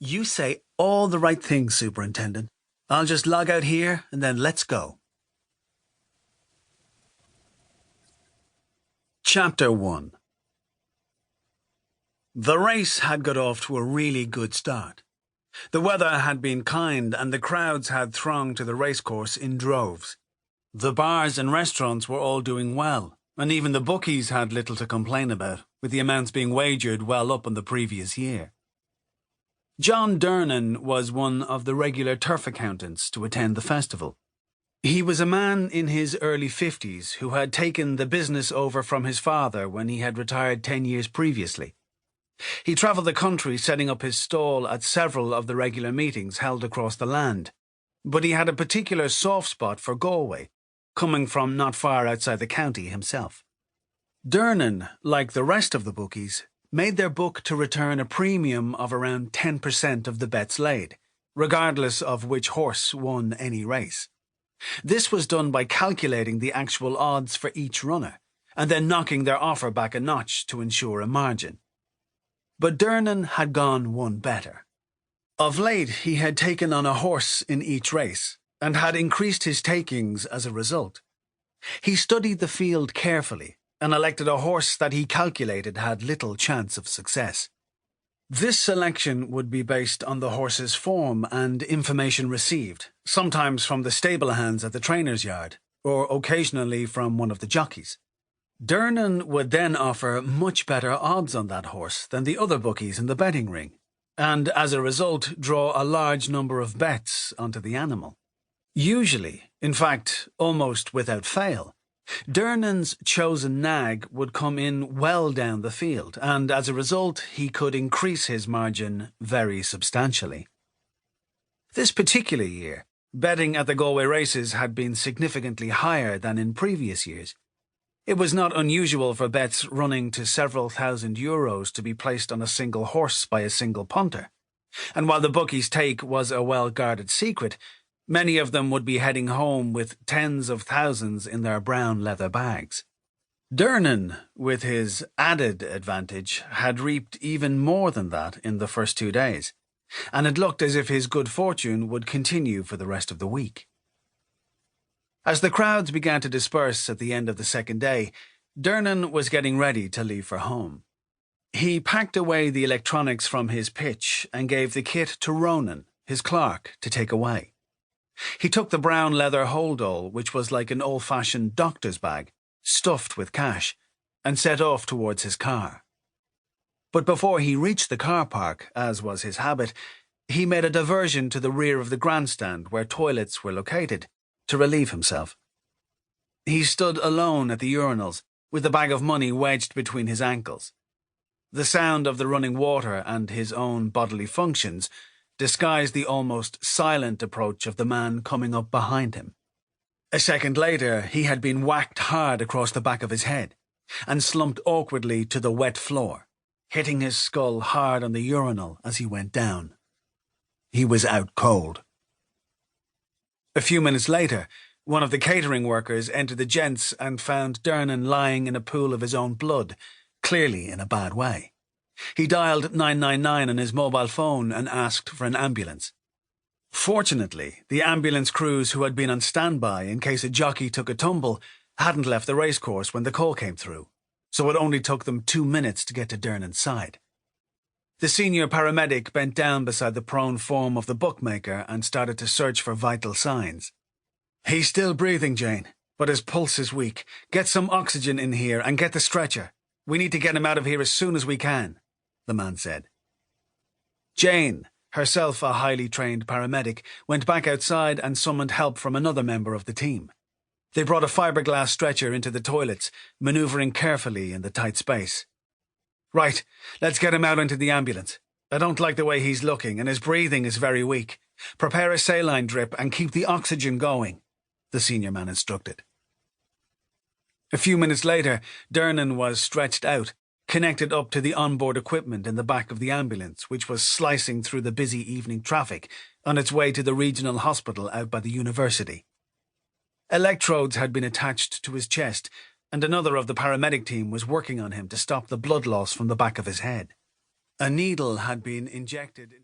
You say all the right things, Superintendent. I'll just log out here and then let's go. Chapter 1. The race had got off to a really good start. The weather had been kind and the crowds had thronged to the racecourse in droves. The bars and restaurants were all doing well, and even the bookies had little to complain about, with the amounts being wagered well up on the previous year. John Dernan was one of the regular turf accountants to attend the festival. He was a man in his early 50s who had taken the business over from his father when he had retired 10 years previously. He travelled the country setting up his stall at several of the regular meetings held across the land, but he had a particular soft spot for Galway, coming from not far outside the county himself. Dernan, like the rest of the bookies, made their book to return a premium of around 10% of the bets laid, regardless of which horse won any race. This was done by calculating the actual odds for each runner, and then knocking their offer back a notch to ensure a margin. But Dernan had gone one better. Of late he had taken on a horse in each race, and had increased his takings as a result. He studied the field carefully, and elected a horse that he calculated had little chance of success. This selection would be based on the horse's form and information received, sometimes from the stable hands at the trainer's yard, or occasionally from one of the jockeys. Dernan would then offer much better odds on that horse than the other bookies in the betting ring, and as a result draw a large number of bets onto the animal. Usually, in fact, almost without fail, Dernan's chosen nag would come in well down the field, and as a result he could increase his margin very substantially. This particular year, betting at the Galway Races had been significantly higher than in previous years. It was not unusual for bets running to several €1,000s to be placed on a single horse by a single punter, and while the bookies' take was a well-guarded secret, many of them would be heading home with tens of thousands in their brown leather bags. Dernan, with his added advantage, had reaped even more than that in the first 2 days, and it looked as if his good fortune would continue for the rest of the week. As the crowds began to disperse at the end of the second day, Dernan was getting ready to leave for home. He packed away the electronics from his pitch and gave the kit to Ronan, his clerk, to take away. He took the brown leather holdall, which was like an old-fashioned doctor's bag, stuffed with cash, and set off towards his car. But before he reached the car park, as was his habit, he made a diversion to the rear of the grandstand where toilets were located, to relieve himself. He stood alone at the urinals, with the bag of money wedged between his ankles. The sound of the running water and his own bodily functions disguised the almost silent approach of the man coming up behind him. A second later, he had been whacked hard across the back of his head, and slumped awkwardly to the wet floor, hitting his skull hard on the urinal as he went down. He was out cold. A few minutes later, one of the catering workers entered the gents and found Dernan lying in a pool of his own blood, clearly in a bad way. He dialed 999 on his mobile phone and asked for an ambulance. Fortunately, the ambulance crews who had been on standby in case a jockey took a tumble hadn't left the racecourse when the call came through, so it only took them 2 minutes to get to Dernan's side. The senior paramedic bent down beside the prone form of the bookmaker and started to search for vital signs. "He's still breathing, Jane, but his pulse is weak. Get some oxygen in here and get the stretcher. We need to get him out of here as soon as we can," the man said. Jane, herself a highly trained paramedic, went back outside and summoned help from another member of the team. They brought a fiberglass stretcher into the toilets, maneuvering carefully in the tight space. "Right, let's get him out into the ambulance. I don't like the way he's looking, and his breathing is very weak. Prepare a saline drip and keep the oxygen going," the senior man instructed. A few minutes later, Dernan was stretched out, connected up to the onboard equipment in the back of the ambulance, which was slicing through the busy evening traffic on its way to the regional hospital out by the university. Electrodes had been attached to his chest, and another of the paramedic team was working on him to stop the blood loss from the back of his head. A needle had been injected.